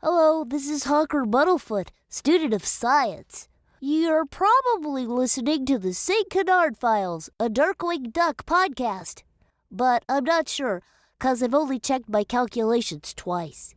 Hello, this is Honker Muddlefoot, student of science. You're probably listening to the St Canard Files, a Darkwing Duck podcast. But I'm not sure, 'cause I've only checked my calculations twice.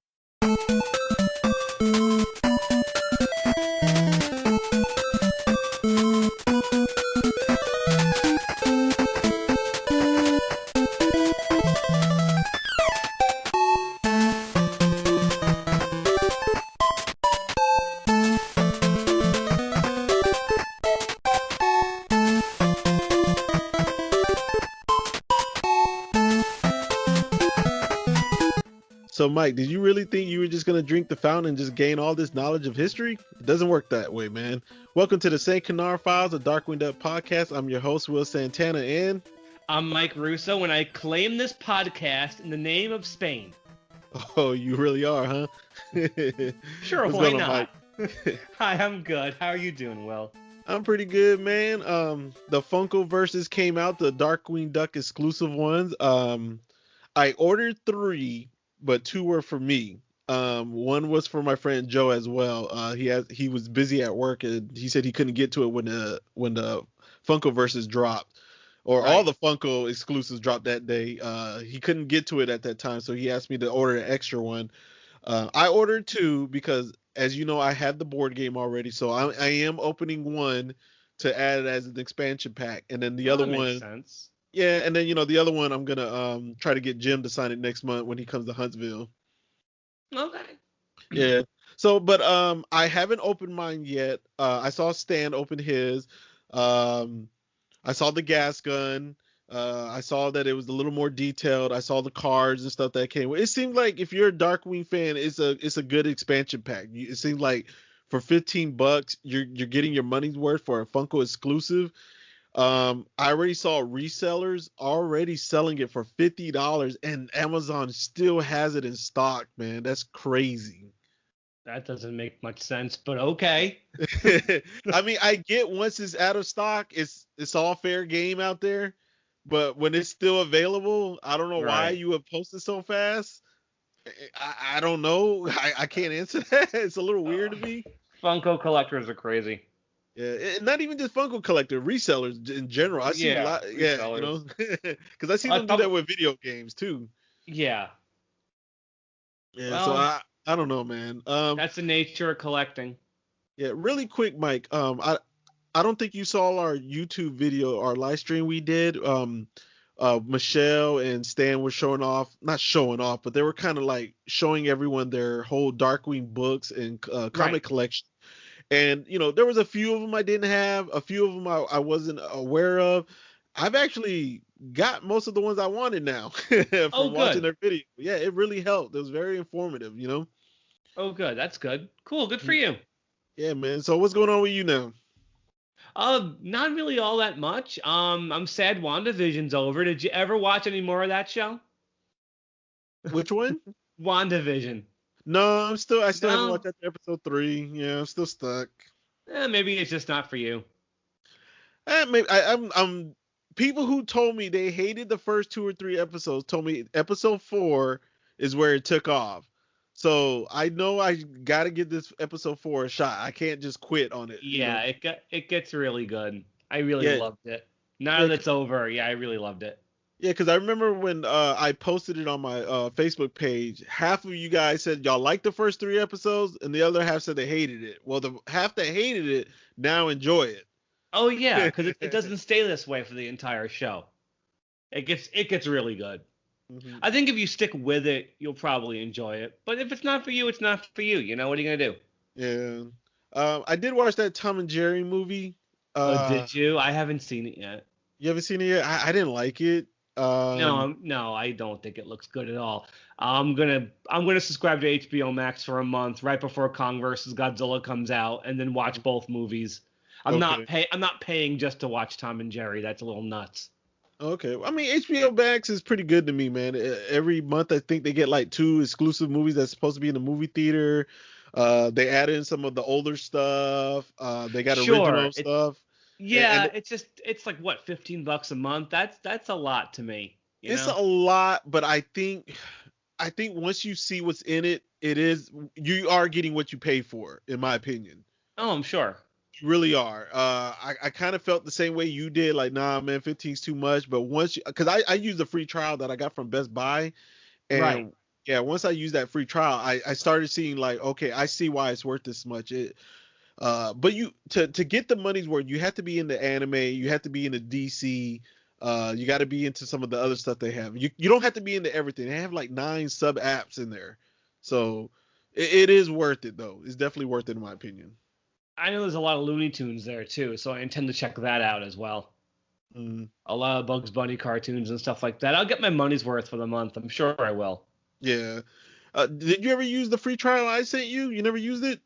So, Mike, did you really think you were just going to drink the fountain and just gain all this knowledge of history? It doesn't work that way, man. Welcome to the St Canard Files, a Darkwing Duck podcast. I'm your host, Will Santana, and... I'm Mike Russo, and I claim this podcast in the name of Spain. Oh, you really are, huh? Sure, What's why going on, not? Mike? Hi, I'm good. How are you doing, Will? I'm pretty good, man. The Funkoverses came out, the Darkwing Duck exclusive ones. I ordered 3, but 2 were for me. One was for my friend Joe as well. He was busy at work, and he said he couldn't get to it when the Funkoverses dropped, or all the Funko exclusives dropped that day. He couldn't get to it at that time, so he asked me to order an extra one. I ordered 2 because, as you know, I had the board game already, so I am opening one to add it as an expansion pack, and then the other one. Makes sense. Yeah, and then the other one I'm gonna try to get Jim to sign it next month when he comes to Huntsville. Okay. Yeah. So, but I haven't opened mine yet. I saw Stan open his. I saw the gas gun. I saw that it was a little more detailed. I saw the cards and stuff that came with. It seemed like if you're a Darkwing fan, it's a good expansion pack. It seemed like for $15, you're getting your money's worth for a Funko exclusive. I already saw resellers already selling it for $50, and Amazon still has it in stock, man. That's crazy. That doesn't make much sense, but okay. I mean, I get once it's out of stock, it's all fair game out there. But when it's still available, I don't know why you would post it so fast. I don't know. I can't answer that. It's a little weird to me. Funko collectors are crazy. Yeah, not even just Funko collector, resellers in general. I see a lot. Yeah, because I see them do that with video games too. Yeah. Yeah. Well, so I don't know, man. That's the nature of collecting. Yeah. Really quick, Mike. I don't think you saw our YouTube video, our live stream we did. Michelle and Stan were not showing off, but they were kind of like showing everyone their whole Darkwing books and comic collection. And, there was a few of them I didn't have. A few of them I wasn't aware of. I've actually got most of the ones I wanted now from watching their video. Yeah, it really helped. It was very informative, Oh, good. That's good. Cool. Good for you. Yeah, man. So what's going on with you now? Not really all that much. I'm sad WandaVision's over. Did you ever watch any more of that show? Which one? WandaVision. No, I still haven't watched that episode 3. Yeah, I'm still stuck. Maybe it's just not for you. Maybe I'm people who told me they hated the first 2 or 3 episodes told me episode 4 is where it took off. So I know I got to give this episode 4 a shot. I can't just quit on it. Yeah, it gets really good. I really loved it. Now that it's over, I really loved it. Yeah, because I remember when I posted it on my Facebook page, half of you guys said y'all liked the first 3 episodes, and the other half said they hated it. Well, the half that hated it now enjoy it. Oh yeah, because it doesn't stay this way for the entire show. It gets really good. Mm-hmm. I think if you stick with it, you'll probably enjoy it. But if it's not for you, it's not for you. What are you gonna do? Yeah. I did watch that Tom and Jerry movie. Did you? I haven't seen it yet. You haven't seen it yet? I didn't like it. No, I don't think it looks good at all. I'm gonna subscribe to HBO Max for a month right before Kong vs. Godzilla comes out, and then watch both movies. I'm not paying just to watch Tom and Jerry. That's a little nuts. Okay, I mean HBO Max is pretty good to me, man. Every month I think they get like 2 exclusive movies that's supposed to be in the movie theater. They add in some of the older stuff. They got original stuff. Yeah, it's like what, $15 a month? That's a lot to me. It's a lot, but I think I think once you see what's in it, you are getting what you pay for, in my opinion. Oh, I'm sure. You really are. I kind of felt the same way you did. Like, nah, man, 15's too much. But because I used a free trial that I got from Best Buy, Right. and yeah, once I used that free trial, I started seeing like, okay, I see why it's worth this much. But to get the money's worth, you have to be in the anime, you have to be in the DC, you got to be into some of the other stuff they have. You don't have to be into everything. They have like 9 sub apps in there, so it is worth it though. It's definitely worth it in my opinion. I know there's a lot of Looney Tunes there too, so I intend to check that out as well. A lot of Bugs Bunny cartoons and stuff like that. I'll get my money's worth for the month. I'm sure I will. Yeah. Did you ever use the free trial I sent you? You never used it?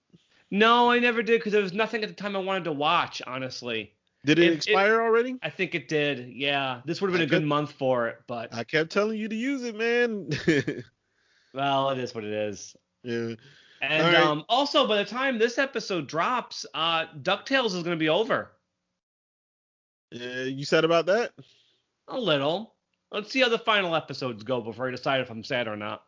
No, I never did because there was nothing at the time I wanted to watch, honestly. Did it expire already? I think it did, yeah. This would have been a good month for it, but... I kept telling you to use it, man. Well, it is what it is. Yeah. And right. Also, by the time this episode drops, DuckTales is going to be over. You sad about that? A little. Let's see how the final episodes go before I decide if I'm sad or not.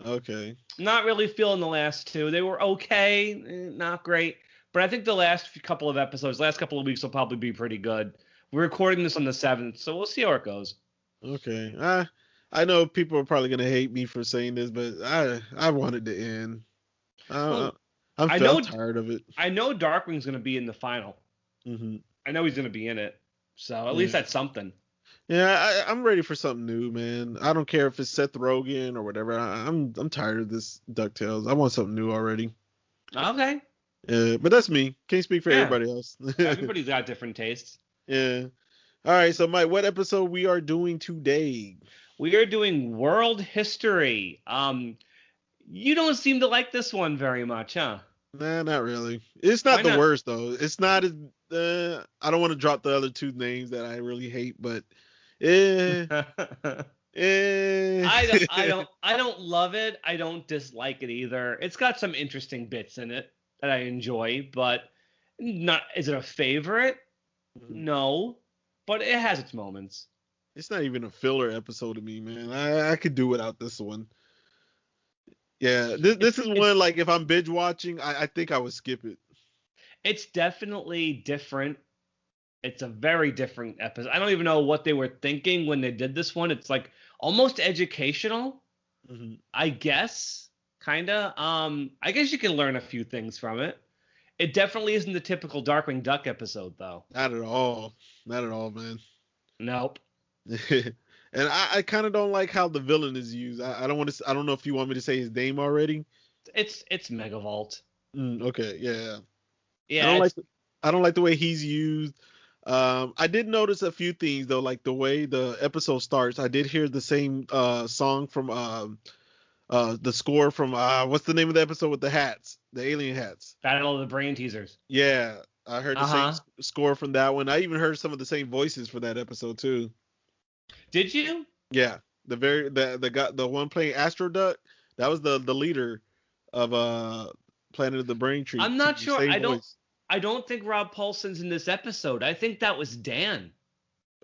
Okay. Not really feeling the last 2. They were okay, not great. But I think the last couple of weeks will probably be pretty good. We're recording this on the 7th, so we'll see how it goes. Okay. I know people are probably going to hate me for saying this, but I want it to end. I'm tired of it. I know Darkwing's going to be in the final. Mm-hmm. I know he's going to be in it. So at least that's something. Yeah, I'm ready for something new, man. I don't care if it's Seth Rogen or whatever. I'm tired of this DuckTales. I want something new already. Okay. Yeah, but that's me. Can't speak for everybody else. Everybody's got different tastes. Yeah. All right, so Mike, what episode we are doing today? We are doing Whirled History. You don't seem to like this one very much, huh? Nah, not really. It's not the worst though. It's not as I don't want to drop the other 2 names that I really hate, but I don't love it. I don't dislike it either. It's got some interesting bits in it that I enjoy, but is it a favorite? No, but it has its moments. It's not even a filler episode to me, man. I could do without this one. Yeah, this is one, like, if I'm binge watching, I think I would skip it. It's definitely different. It's a very different episode. I don't even know what they were thinking when they did this one. It's like almost educational, I guess, kind of. I guess you can learn a few things from it. It definitely isn't the typical Darkwing Duck episode, though. Not at all. Not at all, man. Nope. And I kind of don't like how the villain is used. I don't want to. I don't know if you want me to say his name already. It's Megavolt. Okay, yeah. Yeah. I don't like the way he's used. I did notice a few things though, like the way the episode starts. I did hear the same song from the score from what's the name of the episode with the hats, the alien hats? Battle of the Brain Teasers. Yeah, I heard the same score from that one. I even heard some of the same voices for that episode too. Did you? Yeah, the guy, the one playing Astro Duck, that was the leader of Planet of the Brain Tree. I'm not sure. I don't think Rob Paulson's in this episode. I think that was Dan.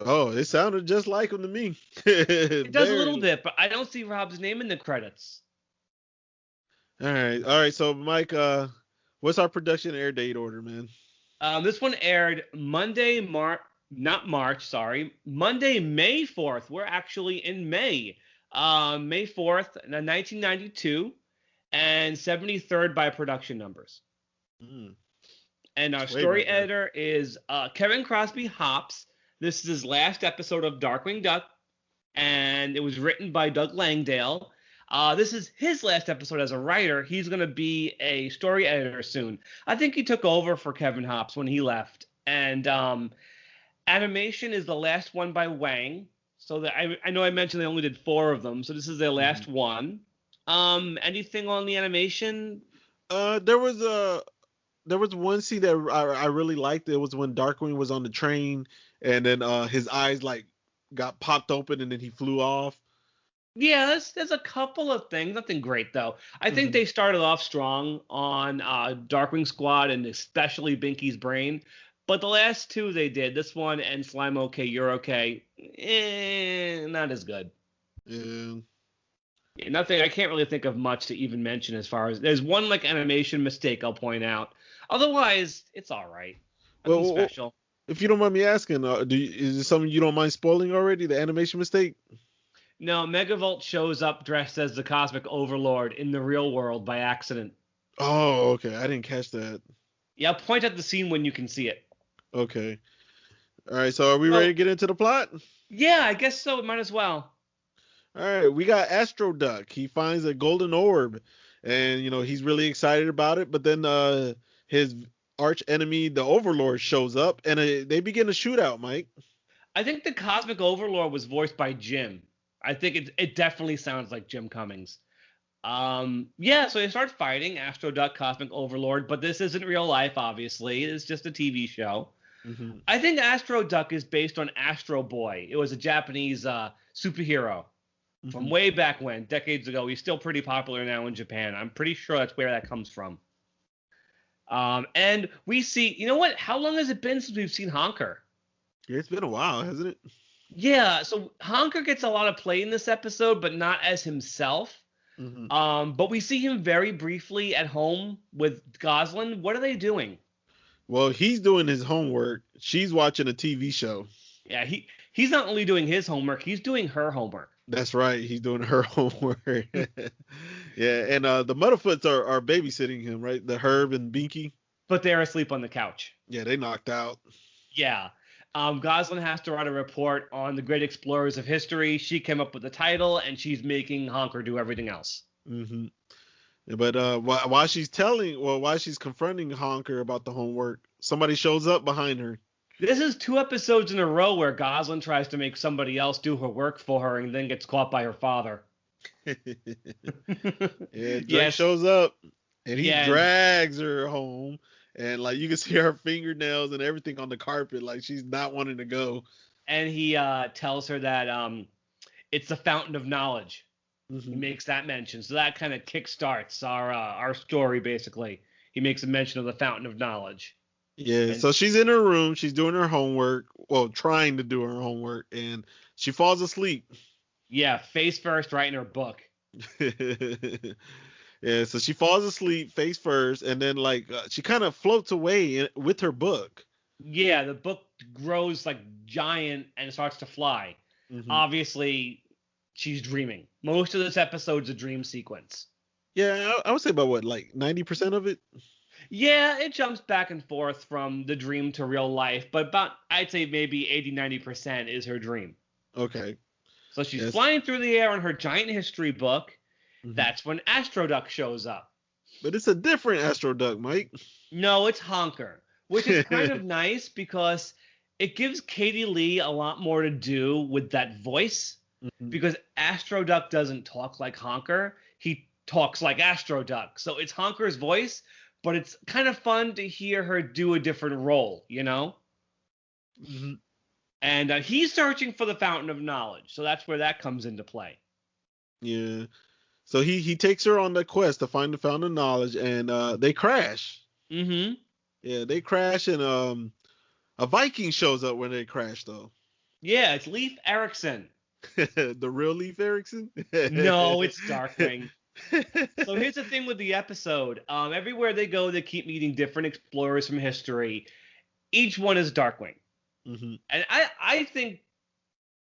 Oh, it sounded just like him to me. It does a little bit, but I don't see Rob's name in the credits. All right. So Mike, what's our production air date order, man? This one aired Monday, May 4th. We're actually in May. May 4th, 1992, and 73rd by production numbers. And our story editor is Kevin Crosby Hops. This is his last episode of Darkwing Duck, and it was written by Doug Langdale. This is his last episode as a writer. He's going to be a story editor soon. I think he took over for Kevin Hops when he left. And animation is the last one by Wang. So that I know I mentioned they only did 4 of them, so this is their last one. Anything on the animation? There was one scene that I really liked. It was when Darkwing was on the train, and then his eyes like got popped open, and then he flew off. Yeah, there's a couple of things. Nothing great though. I think they started off strong on Darkwing Squad and especially Binky's Brain. But the last 2 they did, this one and Slime OK, You're OK, not as good. Yeah. Yeah, nothing. I can't really think of much to even mention as far as there's one like animation mistake I'll point out. Otherwise, it's all right. Nothing Well, special. if you don't mind me asking, is it something you don't mind spoiling already? The animation mistake? No, Megavolt shows up dressed as the Cosmic Overlord in the real world by accident. Oh, okay. I didn't catch that. Yeah, I'll point at the scene when you can see it. Okay. All right. So are we ready to get into the plot? Yeah, I guess so. Might as well. All right. We got Astro Duck. He finds a golden orb, and he's really excited about it. But then his arch enemy, the Overlord, shows up, and they begin a shootout. Mike. I think the Cosmic Overlord was voiced by Jim. I think it definitely sounds like Jim Cummings. Yeah, so they start fighting Astro Duck, Cosmic Overlord, but this isn't real life, obviously. It's just a TV show. Mm-hmm. I think Astro Duck is based on Astro Boy. It was a Japanese superhero from way back when, decades ago. He's still pretty popular now in Japan. I'm pretty sure that's where that comes from. And we see, you know what? How long has it been since we've seen Honker? Yeah, it's been a while, hasn't it? Yeah, so Honker gets a lot of play in this episode, but not as himself. Mm-hmm. But we see him very briefly at home with Gosalyn. What are they doing? Well, he's doing his homework. She's watching a TV show. Yeah, he's not only doing his homework, he's doing her homework. That's right. He's doing her homework. Yeah, and the Muddlefoots are babysitting him, right? The Herb and Binky. But they're asleep on the couch. Yeah, they knocked out. Yeah. Gosalyn has to write a report on the great explorers of history. She came up with the title, and she's making Honker do everything else. Mm-hmm. But while she's confronting Honker about the homework, somebody shows up behind her. This is 2 episodes in a row where Gosalyn tries to make somebody else do her work for her and then gets caught by her father. Yeah, Drake shows up, and he drags her home. And like you can see her fingernails and everything on the carpet, like she's not wanting to go. And he tells her that it's the fountain of knowledge. Mm-hmm. He makes that mention, so that kind of kickstarts our story. Basically, he makes a mention of the fountain of knowledge. Yeah. So she's in her room, she's doing her homework, well, trying to do her homework, and she falls asleep. Yeah, face first, right in her book. Yeah, so she falls asleep face first, and then she kind of floats away with her book. Yeah, the book grows like giant and starts to fly. Mm-hmm. Obviously, she's dreaming. Most of this episode's a dream sequence. Yeah, I would say about 90% of it? Yeah, it jumps back and forth from the dream to real life, but I'd say maybe 80-90% is her dream. Okay. So she's flying through the air on her giant history book. Mm-hmm. That's when Astro Duck shows up. But it's a different Astro Duck, Mike. No, it's Honker, which is kind of nice because it gives Katie Lee a lot more to do with that voice. Mm-hmm. Because Astro Duck doesn't talk like Honker. He talks like Astro Duck. So it's Honker's voice, but it's kind of fun to hear her do a different role, you know? Mm-hmm. And he's searching for the fountain of knowledge. So that's where that comes into play. Yeah. So he takes her on the quest to find the fountain of knowledge, and they crash. Mm-hmm. Yeah, they crash, and a Viking shows up when they crash, though. Yeah, it's Leif Erikson. The real Leif Erikson? No, it's Darkwing. So here's the thing with the episode. Everywhere they go, they keep meeting different explorers from history. Each one is Darkwing. Mm-hmm. And I think,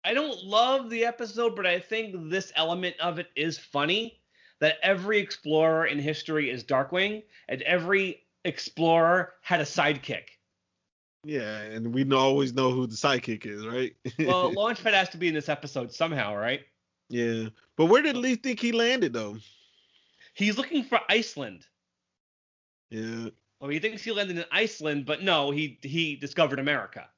I don't love the episode, but I think this element of it is funny, that every explorer in history is Darkwing, and every explorer had a sidekick. Yeah, and we always know who the sidekick is, right? Well, Launchpad has to be in this episode somehow, right? Yeah. But where did Lee think he landed, though? He's looking for Iceland. Yeah. Well, he thinks he landed in Iceland, but no, he discovered America.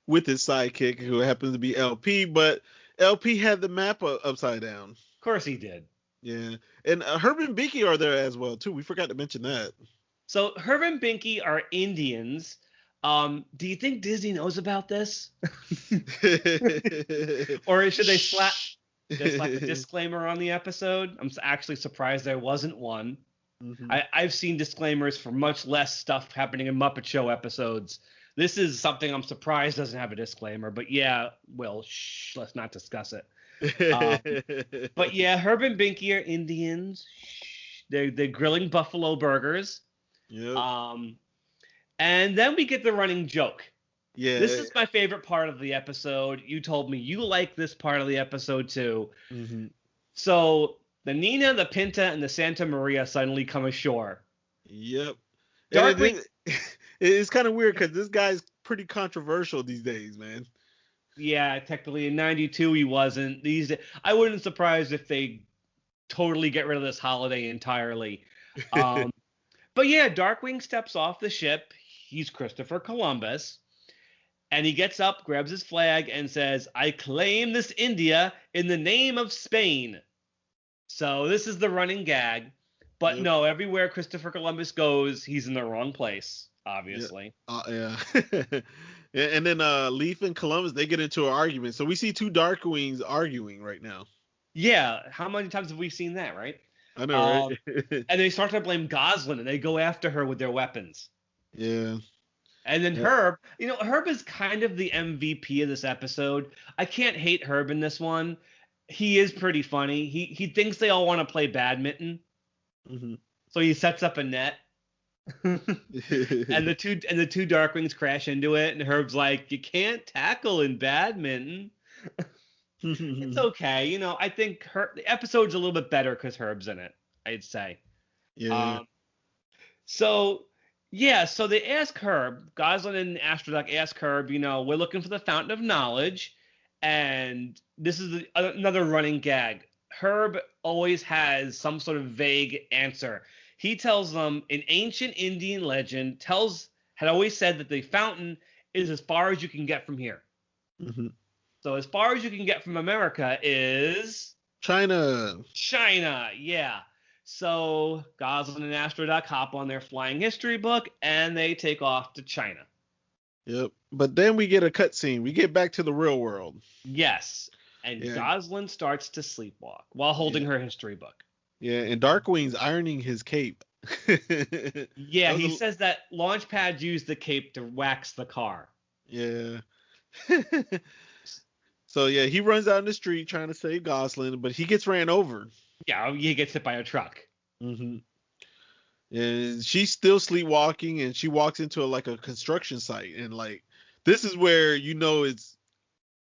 With his sidekick, who happens to be LP, but LP had the map upside down. Of course he did. Yeah. And Herb and Binky are there as well, too. We forgot to mention that. So Herb and Binky are Indians. Do you think Disney knows about this? Or should they slap a disclaimer on the episode? I'm actually surprised there wasn't one. Mm-hmm. I've seen disclaimers for much less stuff happening in Muppet Show episodes. This is something I'm surprised doesn't have a disclaimer. But yeah, well, let's not discuss it. But yeah, Herb and Binky are Indians. They're grilling buffalo burgers. Yep. And then we get the running joke. Yeah. This is my favorite part of the episode. You told me you like this part of the episode too. Mm-hmm. So the Nina, the Pinta, and the Santa Maria suddenly come ashore. Yep. Darkwing. It's kind of weird because this guy's pretty controversial these days, man. Yeah, technically in '92 he wasn't. These I wouldn't surprise if they totally get rid of this holiday entirely. But yeah, Darkwing steps off the ship. He's Christopher Columbus. And he gets up, grabs his flag, and says, "I claim this India in the name of Spain." So this is the running gag. But no, everywhere Christopher Columbus goes, he's in the wrong place, obviously. Yeah. And then Leaf and Columbus, they get into an argument. So we see two Darkwings arguing right now. Yeah, how many times have we seen that, right? I know, right? And they start to blame Gosalyn, and they go after her with their weapons. Yeah. And then Herb, Herb is kind of the MVP of this episode. I can't hate Herb in this one. He is pretty funny. He thinks they all want to play badminton. Mm-hmm. So he sets up a net. and the two Darkwings crash into it, and Herb's like, "You can't tackle in badminton." It's okay, I think the episode's a little bit better because Herb's in it, I'd say. Yeah. So they ask Herb, Gosalyn and Astroduck ask Herb, we're looking for the Fountain of Knowledge, and this is another running gag. Herb always has some sort of vague answer. He tells them an ancient Indian legend had always said that the fountain is as far as you can get from here. Mm-hmm. So as far as you can get from America is China, yeah. So Gosalyn and Astroduck hop on their flying history book and they take off to China. Yep. But then we get a cutscene. We get back to the real world. Yes. And Gosalyn starts to sleepwalk while holding her history book. Yeah, and Darkwing's ironing his cape. Yeah, he says that Launchpad used the cape to wax the car. Yeah. So yeah, he runs out in the street trying to save Gosalyn, but he gets ran over. Yeah, he gets hit by a truck. Mm-hmm. And she's still sleepwalking, and she walks into a construction site, and this is where it's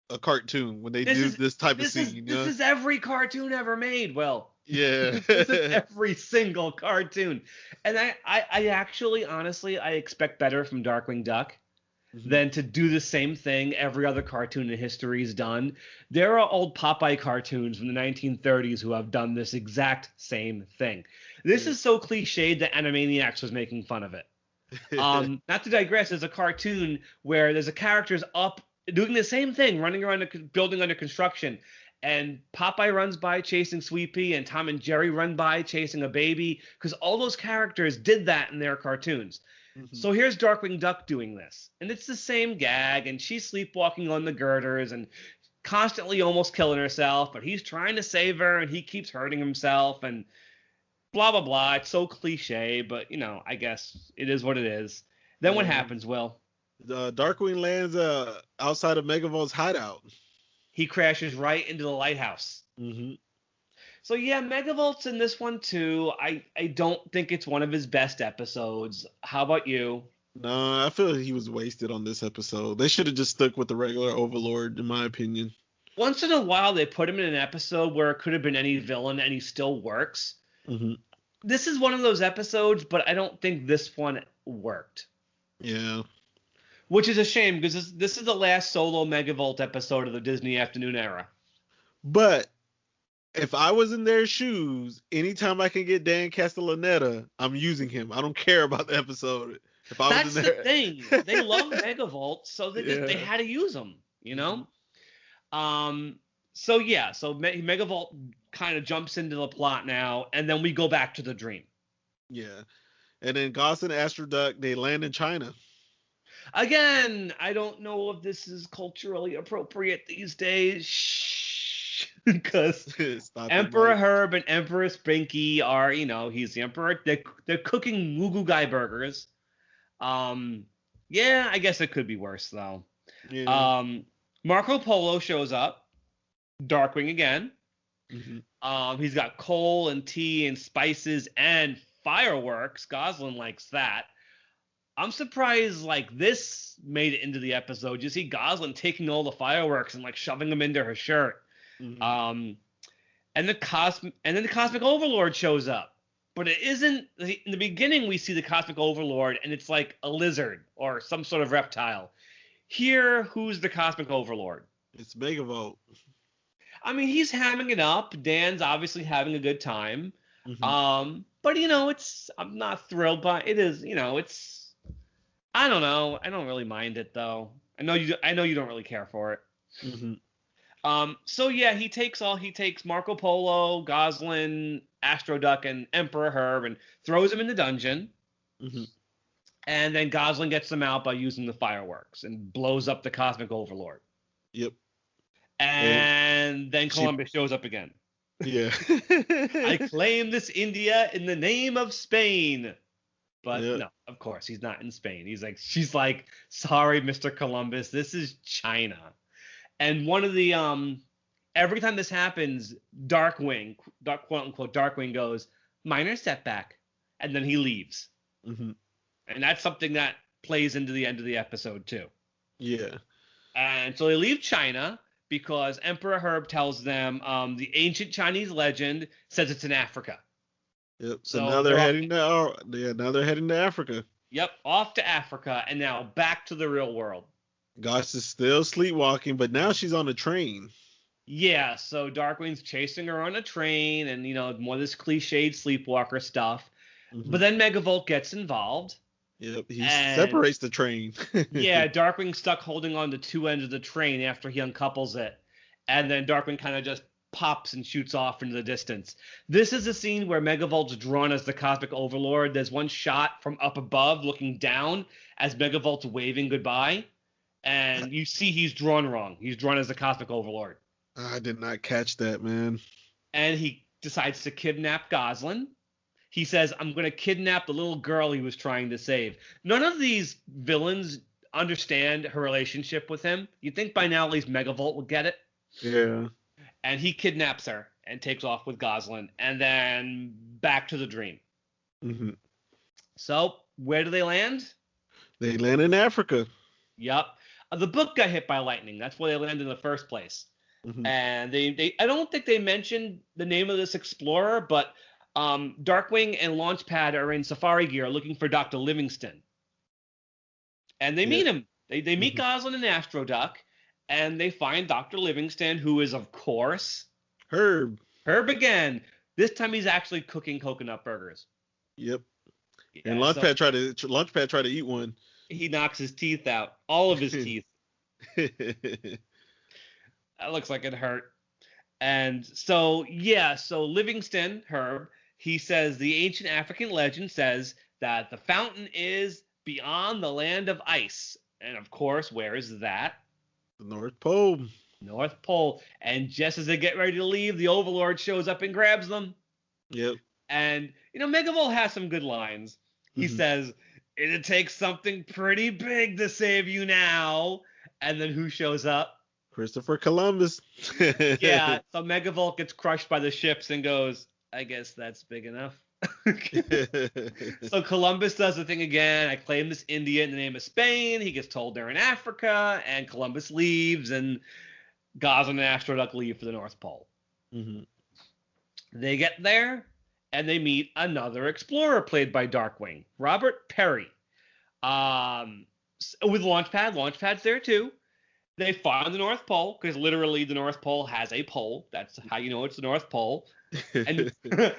a cartoon when they do this type of scene. This is every cartoon ever made. Well, yeah, this is every single cartoon, and I actually, honestly, I expect better from Darkwing Duck than to do the same thing every other cartoon in history has done. There are old Popeye cartoons from the 1930s who have done this exact same thing. This is so cliched that Animaniacs was making fun of it. Not to digress, there's a cartoon where there's a character's up doing the same thing, running around a building under construction, and Popeye runs by chasing Sweet Pea, and Tom and Jerry run by chasing a baby, because all those characters did that in their cartoons. So here's Darkwing Duck doing this, and it's the same gag, and she's sleepwalking on the girders and constantly almost killing herself, but he's trying to save her, and he keeps hurting himself, and blah, blah, blah. It's so cliche, but, I guess it is what it is. Then what happens, Will? Darkwing lands outside of Megavolt's hideout. He crashes right into the lighthouse. Mm-hmm. So yeah, Megavolt's in this one too. I don't think it's one of his best episodes. How about you? No, I feel like he was wasted on this episode. They should have just stuck with the regular Overlord, in my opinion. Once in a while, they put him in an episode where it could have been any villain and he still works. Mm-hmm. This is one of those episodes, but I don't think this one worked. Yeah. Which is a shame, because this is the last solo Megavolt episode of the Disney Afternoon era. But if I was in their shoes, anytime I can get Dan Castellaneta, I'm using him. I don't care about the episode. If I That's was in there... the thing. They love Megavolt, so they had to use him, So Megavolt kind of jumps into the plot now, and then we go back to the dream. Yeah. And then Gosalyn and Astroduck, they land in China. Again, I don't know if this is culturally appropriate these days. Shh. Because Emperor Herb and Empress Binky are, he's the emperor. They're cooking Moo Goo Gai burgers. Yeah, I guess it could be worse, though. Yeah. Marco Polo shows up. Darkwing again. Mm-hmm. He's got coal and tea and spices and fireworks. Gosalyn likes that. I'm surprised like this made it into the episode. You see Gosalyn taking all the fireworks and like shoving them into her shirt. Mm-hmm. And then the Cosmic Overlord shows up. But it isn't in the beginning we see the Cosmic Overlord and it's like a lizard or some sort of reptile. Here, who's the Cosmic Overlord? It's Megavolt. I mean, he's hamming it up. Dan's obviously having a good time. Mm-hmm. But I'm not thrilled by it. Is it's I don't know. I don't really mind it though. I know you don't really care for it. Mm-hmm. So yeah, he takes Marco Polo, Gosalyn, Astro Duck, and Emperor Herb and throws him in the dungeon. Mm-hmm. And then Gosalyn gets them out by using the fireworks and blows up the Cosmic Overlord. Yep. And then Columbus shows up again. Yeah. I claim this India in the name of Spain. But no, of course, he's not in Spain. She's like, sorry, Mr. Columbus, this is China. And one of the, every time this happens, Darkwing, quote unquote, Darkwing goes, minor setback. And then he leaves. Mm-hmm. And that's something that plays into the end of the episode, too. Yeah. And so they leave China because Emperor Herb tells them the ancient Chinese legend says it's in Africa. Yep. So now they're heading to Africa. Yep, off to Africa and now back to the real world. Gosh is still sleepwalking, but now she's on a train. Yeah, so Darkwing's chasing her on a train and more of this cliched sleepwalker stuff. Mm-hmm. But then Megavolt gets involved. Yep, he separates the train. Yeah, Darkwing's stuck holding on to two ends of the train after he uncouples it. And then Darkwing kind of just pops and shoots off into the distance. This is a scene where Megavolt's drawn as the Cosmic Overlord. There's one shot from up above looking down as Megavolt's waving goodbye. And you see he's drawn wrong. He's drawn as the Cosmic Overlord. I did not catch that, man. And he decides to kidnap Gosalyn. He says, I'm going to kidnap the little girl he was trying to save. None of these villains understand her relationship with him. You'd think by now at least Megavolt would get it. Yeah. And he kidnaps her and takes off with Gosalyn. And then back to the dream. Mm-hmm. So where do they land? They land in Africa. Yep. The book got hit by lightning. That's where they landed in the first place. Mm-hmm. And they I don't think they mentioned the name of this explorer, but Darkwing and Launchpad are in safari gear looking for Dr. Livingston. And they meet him. They meet Gosalyn and Astro Duck, and they find Dr. Livingston, who is, of course, Herb. Herb again. This time he's actually cooking coconut burgers. Yep. Yeah, and Launchpad tried to eat one. He knocks his teeth out. All of his teeth. That looks like it hurt. And so Livingston, Herb, he says the ancient African legend says that the fountain is beyond the land of ice. And of course, where is that? The North Pole. North Pole. And just as they get ready to leave, the Overlord shows up and grabs them. Yep. And, Megavolt has some good lines. He says, it'll take something pretty big to save you now. And then who shows up? Christopher Columbus. Yeah, so Megavolt gets crushed by the ships and goes, I guess that's big enough. So Columbus does the thing again. I claim this India in the name of Spain. He gets told they're in Africa, and Columbus leaves, and Gosalyn and Astro Duck leave for the North Pole. Mm-hmm. They get there, and they meet another explorer played by Darkwing, Robert Perry. With Launchpad. Launchpad's there too. They find the North Pole, because literally the North Pole has a pole. That's how you know it's the North Pole. And I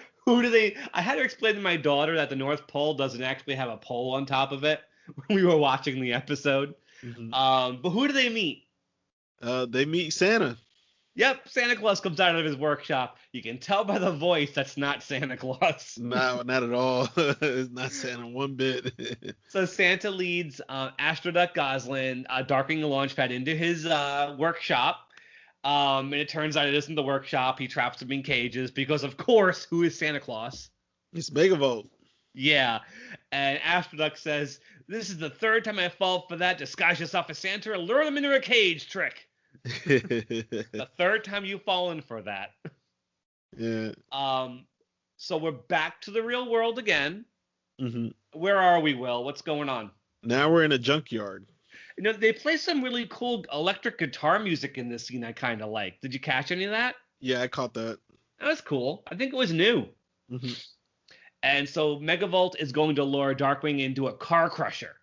had to explain to my daughter that the North Pole doesn't actually have a pole on top of it when we were watching the episode. Mm-hmm. But who do they meet? They meet Santa. Yep, Santa Claus comes out of his workshop. You can tell by the voice that's not Santa Claus. No, not at all. It's not Santa one bit. So Santa leads Astro Duck, Gosalyn, Darkwing the Launchpad into his workshop. And it turns out it isn't the workshop. He traps them in cages because, of course, who is Santa Claus? It's Megavolt. Yeah. And Astro Duck says, this is the third time I fall for that disguise yourself as Santa and lure them into a cage trick. The third time you've fallen for that. Yeah. So we're back to the real world again. Mm-hmm. Where are we, Will? What's going on? Now we're in a junkyard. You know, they play some really cool electric guitar music in this scene I kind of like. Did you catch any of that? Yeah, I caught that. That was cool. I think it was new. Mm-hmm. And so Megavolt is going to lure Darkwing into a car crusher.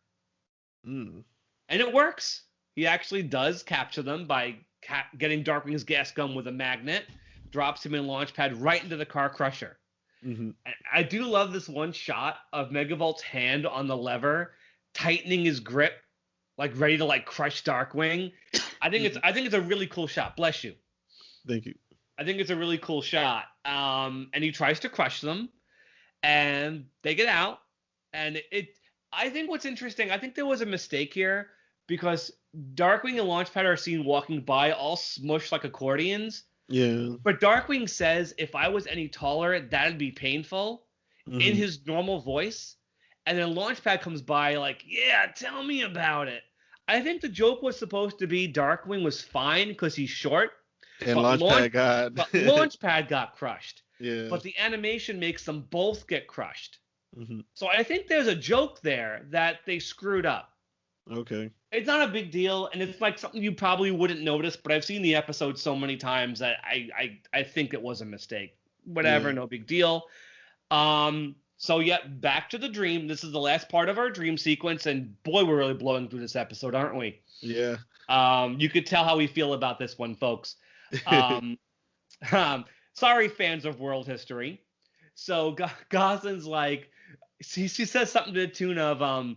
Mm. And it works. He actually does capture them by getting Darkwing's gas gun with a magnet, drops him in Launchpad right into the car crusher. Mm-hmm. And I do love this one shot of Megavolt's hand on the lever, tightening his grip, like ready to like crush Darkwing. I think it's a really cool shot. Bless you. Thank you. I think it's a really cool shot. And he tries to crush them, and they get out. And I think what's interesting, I think there was a mistake here because Darkwing and Launchpad are seen walking by all smushed like accordions. Yeah. But Darkwing says if I was any taller, that'd be painful in his normal voice. And then Launchpad comes by like, yeah, tell me about it. I think the joke was supposed to be Darkwing was fine because he's short. And Launchpad got crushed. Yeah. But the animation makes them both get crushed. Mm-hmm. So I think there's a joke there that they screwed up. Okay. It's not a big deal, and it's like something you probably wouldn't notice, but I've seen the episode so many times that I think it was a mistake. Whatever, no big deal. So yeah, back to the dream. This is the last part of our dream sequence, and boy, we're really blowing through this episode, aren't we? Yeah. You could tell how we feel about this one, folks. Sorry, fans of World History. So Gosalyn's like, she says something to the tune of,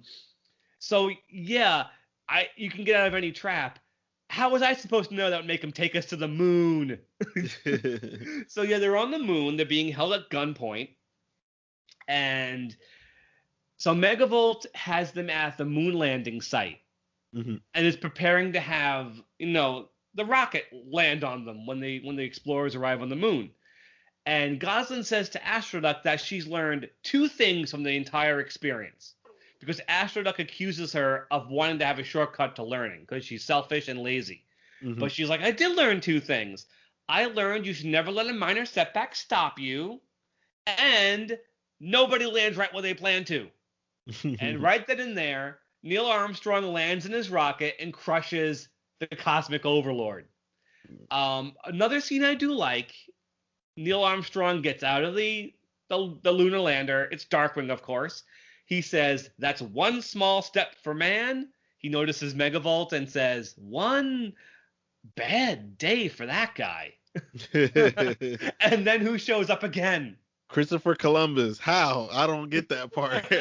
so yeah, you can get out of any trap. How was I supposed to know that would make them take us to the moon? So yeah, they're on the moon. They're being held at gunpoint. And so Megavolt has them at the moon landing site and is preparing to have, the rocket land on them when the explorers arrive on the moon. And Gosalyn says to Astroduck that she's learned two things from the entire experience. Because Astroduck accuses her of wanting to have a shortcut to learning because she's selfish and lazy. But she's like, I did learn two things. I learned you should never let a minor setback stop you, and nobody lands right where they plan to. And right then and there, Neil Armstrong lands in his rocket and crushes the Cosmic Overlord. Another scene I do like, Neil Armstrong gets out of the lunar lander. It's Darkwing, of course. He says, that's one small step for man. He notices Megavolt and says, one bad day for that guy. And then who shows up again? Christopher Columbus. How? I don't get that part.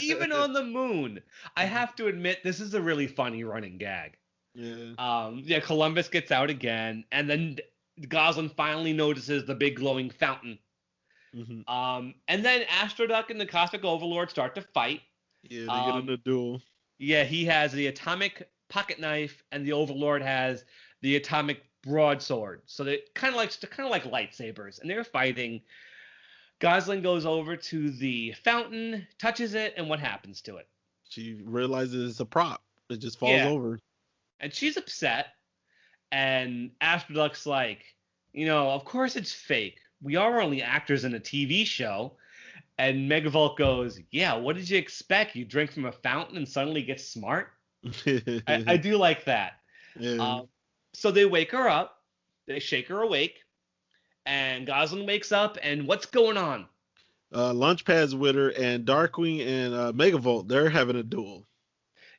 Even on the moon. I have to admit, this is a really funny running gag. Yeah. Columbus gets out again, and then Gosalyn finally notices the big glowing fountain. And then Astroduck and the Cosmic Overlord start to fight. Yeah, they get in a duel. Yeah, he has the atomic pocket knife, and the Overlord has the atomic broadsword. So they kind of like lightsabers, and they're fighting. Gosalyn goes over to the fountain, touches it, and what happens to it? She realizes it's a prop. It just falls over. And she's upset. And Astroduck's like, of course it's fake. We are only actors in a TV show. And Megavolt goes, yeah, what did you expect? You drink from a fountain and suddenly get smart? I do like that. Yeah. So they wake her up. They shake her awake. And Gosalyn wakes up, and what's going on? Launchpad's with her, and Darkwing and Megavolt, they're having a duel.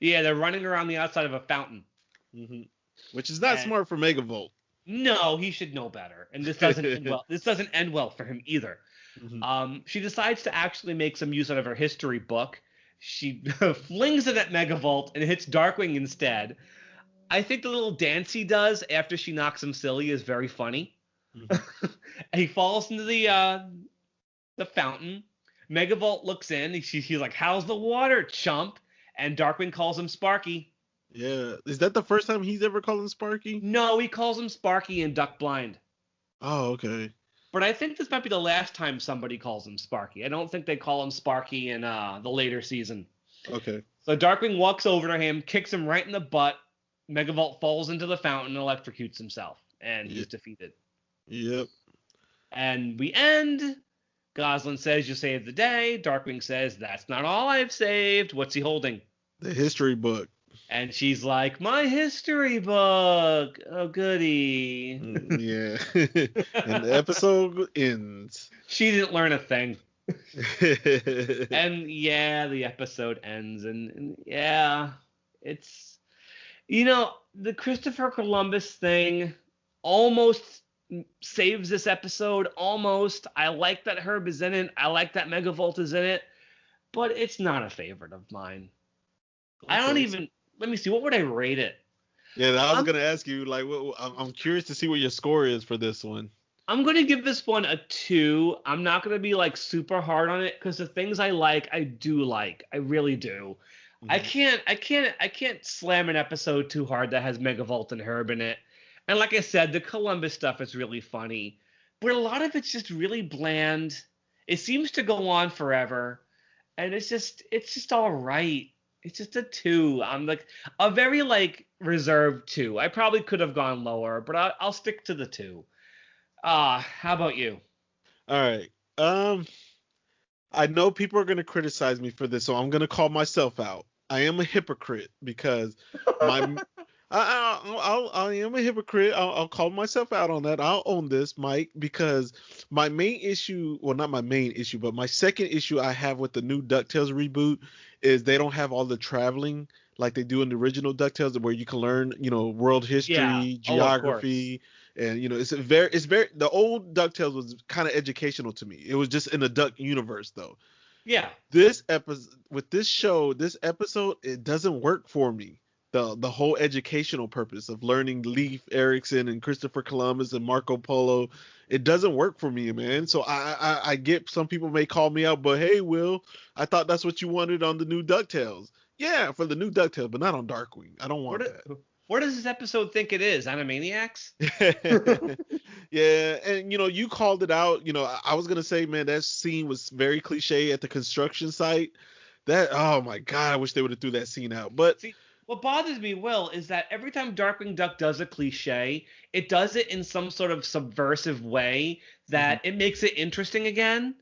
Yeah, they're running around the outside of a fountain. Which is not smart for Megavolt. No, he should know better. And this doesn't end well. This doesn't end well for him either. She decides to actually make some use out of her history book. She flings it at Megavolt and hits Darkwing instead. I think the little dance he does after she knocks him silly is very funny. He falls into the fountain. Megavolt looks in. He's like, how's the water, chump? And Darkwing calls him Sparky. Yeah. Is that the first time he's ever called him Sparky? No, he calls him Sparky in Duck Blind. Oh, okay. But I think this might be the last time somebody calls him Sparky. I don't think they call him Sparky in the later season. Okay. So Darkwing walks over to him, kicks him right in the butt, Megavolt falls into the fountain and electrocutes himself, and he's defeated. Yep. And we end. Gosalyn says, "You saved the day." Darkwing says, "That's not all I've saved." What's he holding? The history book. And she's like, "My history book. Oh, goody." Yeah. And the episode ends. She didn't learn a thing. And yeah, the episode ends. And yeah, it's, the Christopher Columbus thing almost saves this episode. Almost. I like that Herb is in it. I like that Megavolt is in it. But it's not a favorite of mine. Okay. I don't even... Let me see. What would I rate it? Yeah, I was going to ask you, like, I'm curious to see what your score is for this one. I'm going to give this one a 2. I'm not going to be, like, super hard on it because the things I like, I do like. I really do. Mm-hmm. I can't slam an episode too hard that has Megavolt and Herb in it. And like I said, the Columbus stuff is really funny. But a lot of it's just really bland. It seems to go on forever. And it's just all right. It's just a 2. I'm like a very reserved 2. I probably could have gone lower, but I'll stick to the 2. How about you? All right. I know people are going to criticize me for this, so I'm going to call myself out. I am a hypocrite because I am a hypocrite. I'll call myself out on that. I'll own this, Mike, because my main issue, well, not my main issue, but my second issue I have with the new DuckTales reboot is they don't have all the traveling like they do in the original DuckTales, where you can learn, world history, geography, and it's very the old DuckTales was kind of educational to me. It was just in the Duck universe though. Yeah. This episode with this episode, it doesn't work for me. The whole educational purpose of learning Leif Erikson and Christopher Columbus and Marco Polo, it doesn't work for me, man. So I get some people may call me out, but hey, Will, I thought that's what you wanted on the new DuckTales. Yeah, for the new DuckTales, but not on Darkwing. I don't want that. What does this episode think it is? Animaniacs? Yeah, and you called it out. I was gonna say, man, that scene was very cliche at the construction site. That, oh my God, I wish they would have threw that scene out. But see, what bothers me, Will, is that every time Darkwing Duck does a cliche, it does it in some sort of subversive way that it makes it interesting again.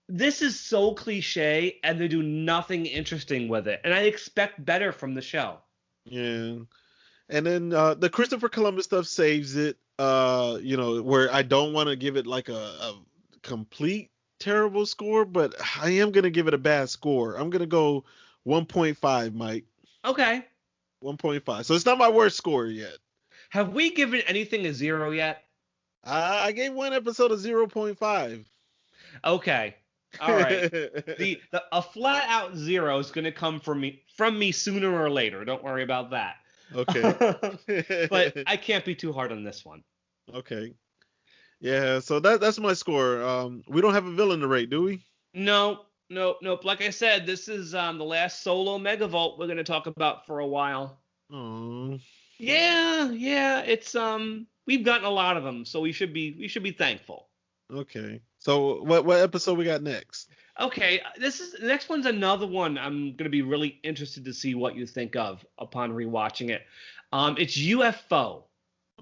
This is so cliche, and they do nothing interesting with it. And I expect better from the show. Yeah. And then the Christopher Columbus stuff saves it, where I don't want to give it like a complete terrible score, but I am going to give it a bad score. I'm going to go 1.5, Mike. Okay. 1.5. So it's not my worst score yet. Have we given anything a 0 yet? I gave one episode a 0.5. Okay. All right. A flat out 0 is going to come from me sooner or later. Don't worry about that. Okay. But I can't be too hard on this one. Okay. Yeah, so that's my score. We don't have a villain to rate, do we? Nope. Like I said, this is the last solo Megavolt we're going to talk about for a while. Oh. Yeah, it's we've gotten a lot of them, so we should be thankful. Okay. So what episode we got next? Okay, the next one's another one I'm going to be really interested to see what you think of upon rewatching it. It's UFO.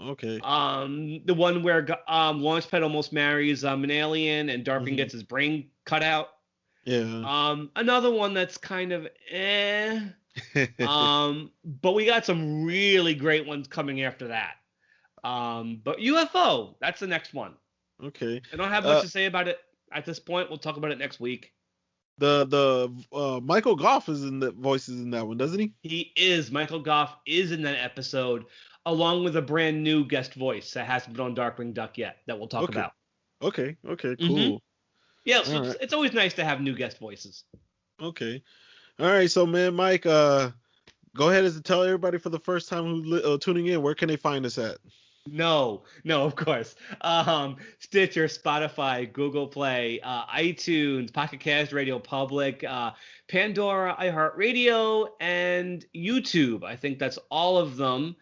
Okay. The one where Launchpad almost marries an alien and Darkwing gets his brain cut out. Yeah. Another one that's kind of but we got some really great ones coming after that. But UFO, that's the next one. Okay. I don't have much to say about it at this point. We'll talk about it next week. The Michael Goff is in the voices in that one, doesn't he? He is. Michael Goff is in that episode, along with a brand new guest voice that hasn't been on Darkwing Duck yet that we'll talk about. Okay, cool. Yeah, so it's always nice to have new guest voices. Okay. All right, so man, Mike, go ahead and tell everybody for the first time who's tuning in, where can they find us at? No, of course. Stitcher, Spotify, Google Play, iTunes, Pocket Cast, Radio Public, Pandora, iHeartRadio, and YouTube. I think that's all of them.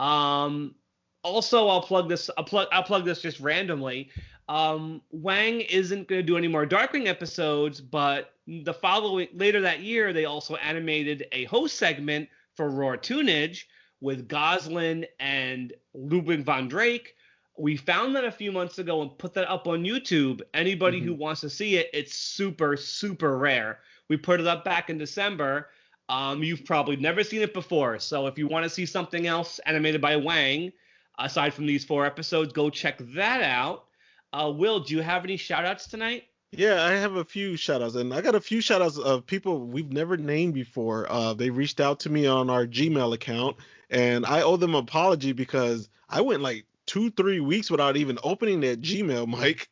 Also, I'll plug this just randomly. Wang isn't going to do any more Darkwing episodes, but later that year, they also animated a host segment for Roar Tunage, with Gosalyn and Ludwig von Drake. We found that a few months ago and put that up on YouTube. Anybody who wants to see it, it's super, super rare. We put it up back in December. You've probably never seen it before. So if you want to see something else animated by Wang, aside from these 4 episodes, go check that out. Will, do you have any shout-outs tonight? Yeah, I have a few shout-outs, and I got a few shout-outs of people we've never named before. They reached out to me on our Gmail account, and I owe them an apology because I went like 2-3 weeks without even opening that Gmail, Mike.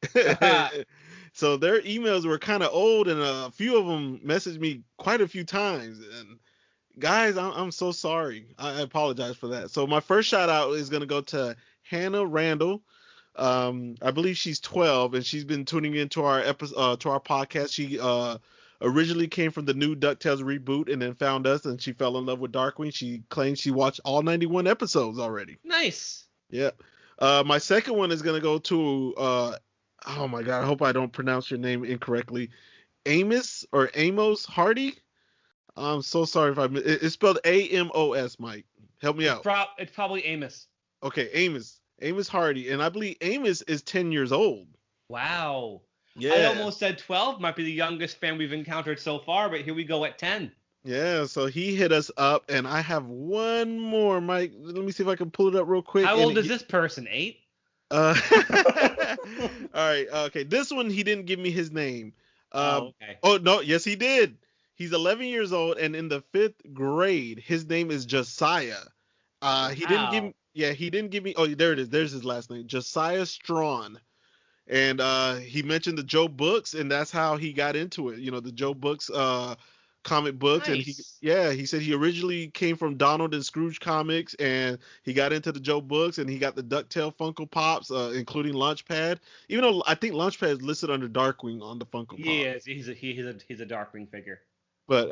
So their emails were kind of old, and a few of them messaged me quite a few times. And guys, I'm so sorry. I apologize for that. So my first shout out is gonna go to Hannah Randall. I believe she's 12, and she's been tuning into our episode, to our podcast. She originally came from the new DuckTales reboot, and then found us, and she fell in love with Darkwing. She claims she watched all 91 episodes already. Nice. Yeah. My second one is gonna go to oh my god, I hope I don't pronounce your name incorrectly. Amos Hardy. I'm so sorry if it's spelled Amos, Mike. Help me out. It's probably Amos. Okay, Amos Hardy, and I believe Amos is 10 years old. Wow. Yeah. I almost said 12. Might be the youngest fan we've encountered so far, but here we go at 10. Yeah, so he hit us up, and I have one more, Mike. Let me see if I can pull it up real quick. How old is this person? 8? All right. Okay. This one, he didn't give me his name. Okay. Oh no. Yes, he did. He's 11 years old, and in the 5th grade. His name is Josiah. He didn't give. Yeah, he didn't give me. Oh, there it is. There's his last name, Josiah Strawn. And he mentioned the Joe books, and that's how he got into it. You know, the Joe books, comic books. Nice. And he said he originally came from Donald and Scrooge comics, and he got into the Joe books, and he got the DuckTale Funko Pops, including Launchpad. Even though I think Launchpad is listed under Darkwing on the Funko Pop. Yes, he's a Darkwing figure. But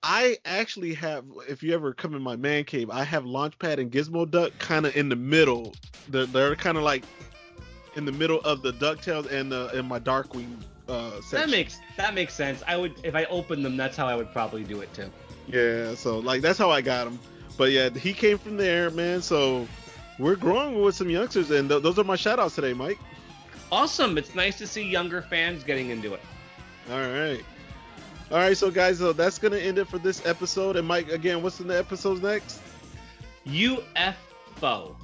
I actually have, if you ever come in my man cave, I have Launchpad and Gizmo Duck kind of in the middle. They're kind of like in the middle of the DuckTales and my Darkwing section. That makes sense. I would, if I opened them, that's how I would probably do it too. Yeah, so like that's how I got him. But yeah, he came from there, man. So we're growing with some youngsters, and those are my shout outs today, Mike. Awesome. It's nice to see younger fans getting into it. All right, so guys, so that's gonna end it for this episode. And Mike, again, what's in the episodes next? UFO.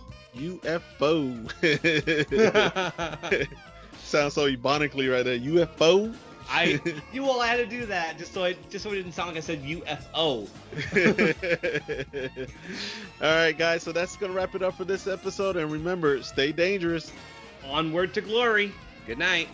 Sounds so ebonically right there. UFO. I had to do that just so it didn't sound like I said UFO. All right, guys, so that's gonna wrap it up for this episode. And remember, stay dangerous. Onward to glory. Good night.